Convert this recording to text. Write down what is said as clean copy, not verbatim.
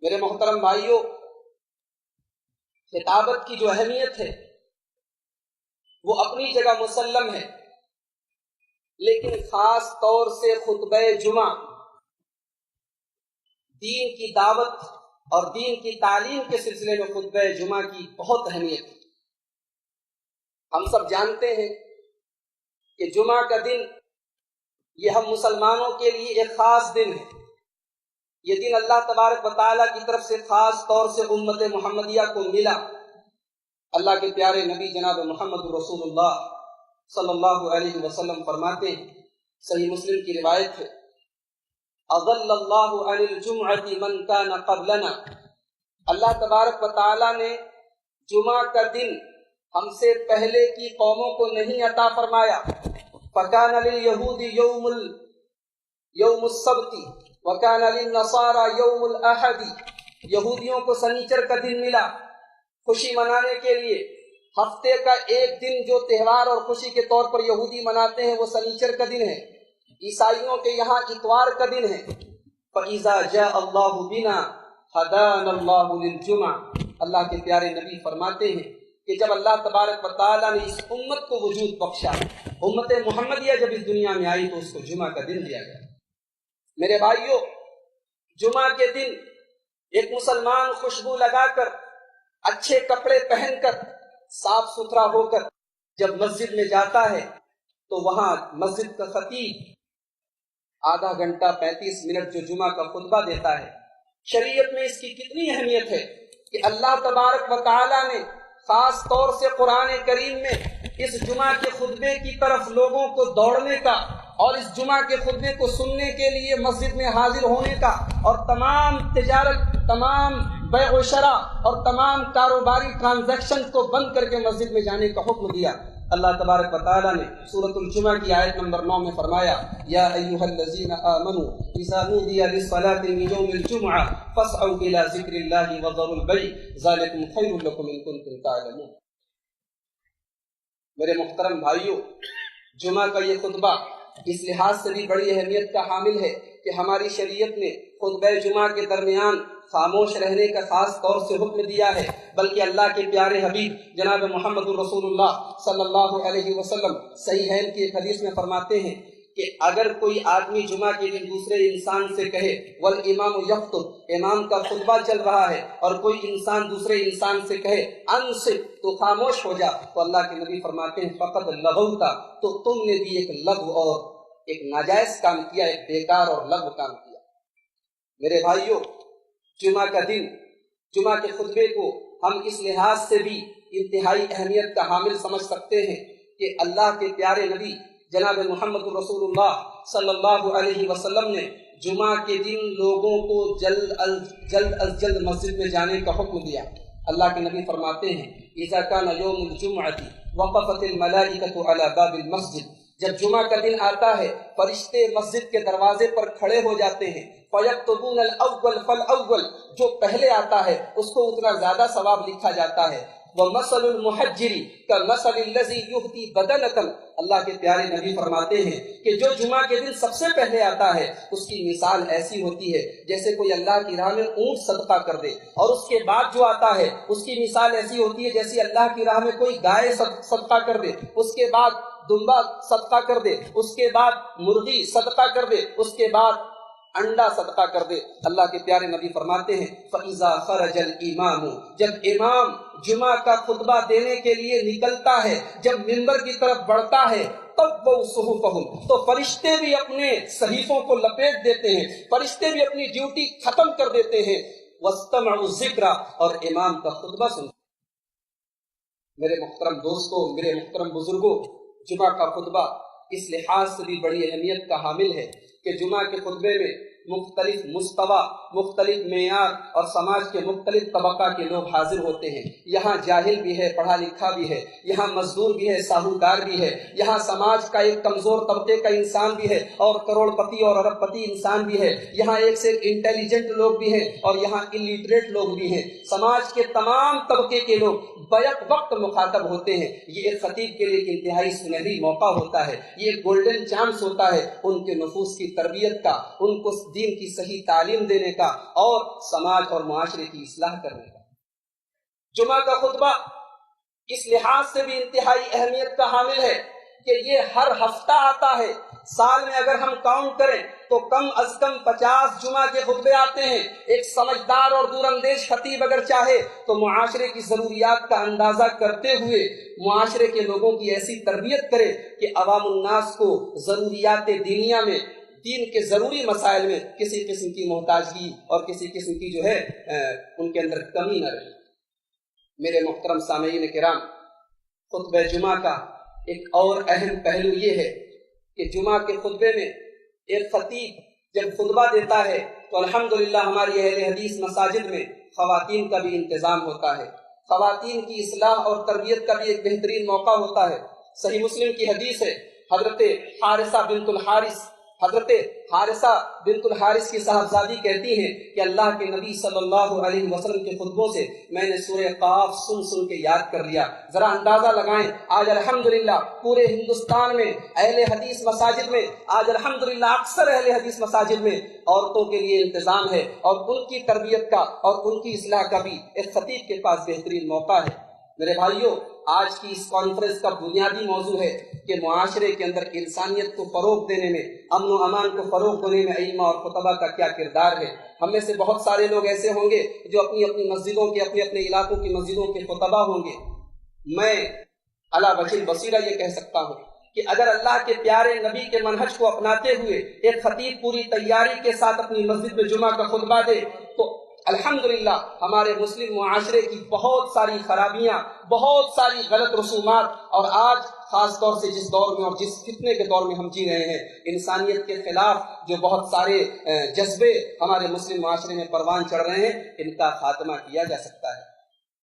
میرے محترم بھائیوں، خطابت کی جو اہمیت ہے وہ اپنی جگہ مسلم ہے، لیکن خاص طور سے خطبہ جمعہ دین کی دعوت اور دین کی تعلیم کے سلسلے میں خطبہ جمعہ کی بہت اہمیت ہے۔ ہم سب جانتے ہیں کہ جمعہ کا دن یہ ہم مسلمانوں کے لیے ایک خاص دن ہے۔ یہ دن اللہ تبارک و تعالیٰ کی طرف سے خاص طور سے امت محمدیہ کو ملا۔ اللہ کے پیارے نبی جناب محمد رسول اللہ صلی اللہ علیہ وسلم فرماتے ہیں، صحیح مسلم کی روایت ہے، اضل اللہ عن الجمعۃ من کان قبلنا، اللہ تبارک و تعالیٰ نے جمعہ کا دن ہم سے پہلے کی قوموں کو نہیں عطا فرمایا۔ فکان لليہود یوم السبت وکان للنصارى یوم الاحد، یہودیوں کو سنیچر کا دن ملا خوشی منانے کے لیے۔ ہفتے کا ایک دن جو تہوار اور خوشی کے طور پر یہودی مناتے ہیں وہ سنیچر کا دن ہے، عیسائیوں کے یہاں اتوار کا دن ہے۔ فَإِذَا جَاءَ اللَّهُ بِنَا هَدَانَا اللَّهُ لِلْجُمْعَةِ، اللہ کے پیارے نبی فرماتے ہیں کہ جب اللہ تبارک و تعالیٰ نے اس امت کو وجود بخشا، امت محمدیہ جب اس دنیا میں آئی تو اس کو جمعہ کا دن دیا گیا۔ میرے بھائیوں، جمعہ کے دن ایک مسلمان خوشبو لگا کر، اچھے کپڑے پہن کر، صاف ستھرا ہو کر جب مسجد میں جاتا ہے تو وہاں مسجد کا خطیب آدھا گھنٹہ 35 منٹ جو جمعہ کا خطبہ دیتا ہے، شریعت میں اس کی کتنی اہمیت ہے کہ اللہ تبارک و تعالیٰ نے خاص طور سے قرآن کریم میں اس جمعہ کے خطبے کی طرف لوگوں کو دوڑنے کا اور اس جمعہ کے خطبے کو سننے کے لیے مسجد میں حاضر ہونے کا اور تمام تجارت، تمام بیع و شرع اور تمام کاروباری ٹرانزیکشن کو بند کر کے مسجد میں جانے کا حکم دیا۔ اللہ تبارک و تعالیٰ نے سورۃ الجمعہ کی آیت نمبر 9 میں فرمایا، یا ایھا الذین آمنوا اذا نودی للصلاۃ من یوم الجمعہ فاسعوا الی ذکر اللہ وذروا البیع ذلکم خیر لکم ان کنتم تعلمون۔ میرے محترم بھائیوں، جمعہ کا یہ خطبہ اس لحاظ سے بھی بڑی اہمیت کا حامل ہے کہ ہماری شریعت نے خطبہ جمعہ کے درمیان خاموش رہنے کا خاص طور سے حکم دیا ہے، بلکہ اللہ کے پیارے حبیب جناب محمد رسول اللہ صلی اللہ علیہ وسلم صحیحین کی ایک حدیث میں فرماتے ہیں کہ اگر کوئی آدمی جمعہ کے دن دوسرے انسان سے کہے والامام یخطب، امام کا خطبہ چل رہا ہے، اور کوئی انسان دوسرے انسان سے کہے انصت، تو خاموش ہو جا، تو اللہ کے نبی فرماتے ہیں فقد لغوت، تو تم نے بھی ایک لغو اور ایک ناجائز کام کیا، ایک بیکار اور لغو کام کیا۔ میرے بھائیوں، جمعہ کا دن، جمعہ کے خطبے کو ہم اس لحاظ سے بھی انتہائی اہمیت کا حامل سمجھ سکتے ہیں کہ اللہ کے پیارے نبی جناب محمد رسول اللہ صلی اللہ علیہ وسلم نے جمعہ کے دن لوگوں کو جلد از جلد مسجد میں جانے کا حکم دیا۔ اللہ کے نبی فرماتے ہیں اذا کان یوم الجمعۃ وقفت الملائکۃ علی باب المسجد، جب جمعہ کا دن آتا ہے فرشتے مسجد کے دروازے پر کھڑے ہو جاتے ہیں، فَيَكْتُبُونَ الْأَوَّلَ فَالْأَوَّلِ، جو پہلے آتا ہے اس کو اتنا زیادہ ثواب لکھا جاتا ہے۔ وَمَثَلُ الْمُحَجِّرِ كَمَثَلِ الَّذِي يُهْدِي بَدَنَةً، اللہ کے پیارے نبی فرماتے ہیں کہ جو جمعہ کے دن سب سے پہلے آتا ہے اس کی مثال ایسی ہوتی ہے جیسے کوئی اللہ کی راہ میں اونٹ صدقہ کر دے، اور اس کے بعد جو آتا ہے اس کی مثال ایسی ہوتی ہے جیسے اللہ کی راہ میں کوئی گائے صدقہ کر دے، اس کے بعد دمبا صدقہ کر دے، اس کے بعد مرغی صدقہ کر دے، اس کے بعد انڈا صدقہ کر دے۔ اللہ کے پیارے نبی فرماتے ہیں فَإِذَا خَرَجَ الْإِمَامُ، جب امام جمعہ کا خطبہ دینے کے لیے نکلتا ہے، جب منبر کی طرف بڑھتا ہے، طَوَّوْا صُحُفَهُمْ، تو فرشتے بھی اپنے صحیفوں کو لپیٹ دیتے ہیں، فرشتے بھی اپنی ڈیوٹی ختم کر دیتے ہیں، وَاسْتَمَعُوا الذِّكْرَ، اور امام کا خطبہ سنتے ہیں۔ میرے محترم دوستوں، میرے محترم بزرگوں، جمعہ کا خطبہ اس لحاظ سے بھی بڑی اہمیت کا حامل ہے کہ جمعہ کے خطبے میں مختلف مستوی، مختلف معیار اور سماج کے مختلف طبقہ کے لوگ حاضر ہوتے ہیں۔ یہاں جاہل بھی ہے، پڑھا لکھا بھی ہے، یہاں مزدور بھی ہے، ساہوکار بھی ہے، یہاں سماج کا ایک کمزور طبقے کا انسان بھی ہے اور کروڑ پتی اور ارب پتی انسان بھی ہے، یہاں ایک سے ایک انٹیلیجنٹ لوگ بھی ہیں اور یہاں الٹریٹ لوگ بھی ہیں۔ سماج کے تمام طبقے کے لوگ بیک وقت مخاطب ہوتے ہیں۔ یہ ایک خطیب کے لیے ایک انتہائی سنہری موقع ہوتا ہے، یہ ایک گولڈن چانس ہوتا ہے ان کے نفوس کی تربیت کا، ان کو دین کی صحیح تعلیم دینے کا اور سماج اور معاشرے کی اصلاح کرنے کا۔ جمعہ کا خطبہ اس لحاظ سے بھی انتہائی اہمیت کا حامل ہے کہ یہ ہر ہفتہ آتا ہے۔ سال میں اگر ہم کاؤنٹ کریں تو کم از کم 50 جمعہ کے خطبے آتے ہیں۔ ایک سمجھدار اور دور اندیش خطیب اگر چاہے تو معاشرے کی ضروریات کا اندازہ کرتے ہوئے معاشرے کے لوگوں کی ایسی تربیت کرے کہ عوام الناس کو ضروریات دینیہ میں، دین کے ضروری مسائل میں کسی قسم کی محتاجگی اور کسی قسم کی ان کے اندر کمی نہ رہے۔ میرے محترم سامعین کرام، خطبہ جمعہ کا ایک اور اہم پہلو یہ ہے کہ جمعہ کے خطبے میں ایک خطیب جب خطبہ دیتا ہے تو الحمدللہ ہماری اہل حدیث مساجد میں خواتین کا بھی انتظام ہوتا ہے۔ خواتین کی اصلاح اور تربیت کا بھی ایک بہترین موقع ہوتا ہے۔ صحیح مسلم کی حدیث ہے، حضرت حارثہ بنت الحارث کی صاحبزادی کہتی ہیں کہ اللہ کے نبی صلی اللہ علیہ وسلم کے خطبوں سے میں نے سورہ قاف سن کے یاد کر لیا۔ ذرا اندازہ لگائیں، آج الحمدللہ پورے ہندوستان میں اہل حدیث مساجد میں، آج الحمدللہ اکثر اہل حدیث مساجد میں عورتوں کے لیے انتظام ہے، اور ان کی تربیت کا اور ان کی اصلاح کا بھی ایک خطیب کے پاس بہترین موقع ہے۔ میرے بھائیوں، آج کی اس کانفرنس کا بنیادی موضوع ہے کہ معاشرے کے اندر انسانیت کو فروغ دینے میں، امن و امان کو فروغ دینے میں ائمہ اور خطبہ کا کیا کردار ہے۔ ہم میں سے بہت سارے لوگ ایسے ہوں گے جو اپنی اپنی مسجدوں کے، اپنے اپنے علاقوں کی مسجدوں کے خطبہ ہوں گے۔ میں علی وجہ البصیرہ یہ کہہ سکتا ہوں کہ اگر اللہ کے پیارے نبی کے منہج کو اپناتے ہوئے ایک خطیب پوری تیاری کے ساتھ اپنی مسجد میں جمعہ کا خطبہ دے تو الحمدللہ ہمارے مسلم معاشرے کی بہت ساری خرابیاں، بہت ساری غلط رسومات، اور آج خاص طور سے جس دور میں اور جس فتنے کے دور میں ہم جی رہے ہیں، انسانیت کے خلاف جو بہت سارے جذبے ہمارے مسلم معاشرے میں پروان چڑھ رہے ہیں، ان کا خاتمہ کیا جا سکتا ہے۔